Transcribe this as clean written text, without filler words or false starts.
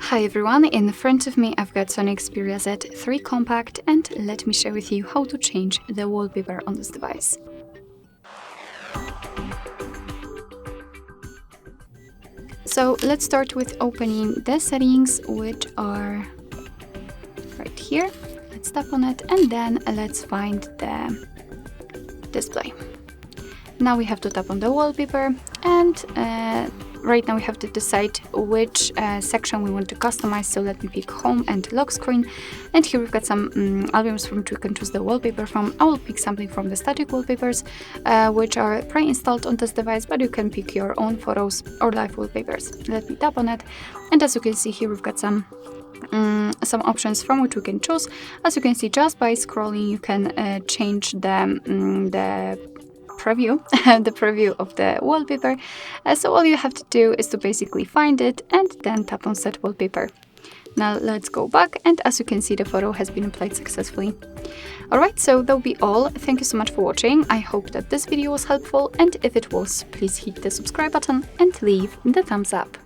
Hi everyone, in front of me I've got SONY Xperia Z3 Compact, and let me share with you how to change the wallpaper on this device. So let's start with opening the settings, which are right here. Let's tap on it and then let's find the display. Now we have to tap on the wallpaper, and right now we have to decide which section we want to customize. So let me pick home and lock screen, and here we've got some albums from which we can choose the wallpaper from. I will pick something from the static wallpapers, which are pre-installed on this device, but you can pick your own photos or live wallpapers. Let me tap on it, and as you can see here we've got some options from which we can choose. As you can see, just by scrolling you can change the preview the preview of the wallpaper. So all you have to do is to basically find it and then tap on set wallpaper. Now let's go back, and as you can see the photo has been applied successfully. Alright, so that'll be all. Thank you so much for watching. I hope that this video was helpful, and if it was, please hit the subscribe button and leave the thumbs up.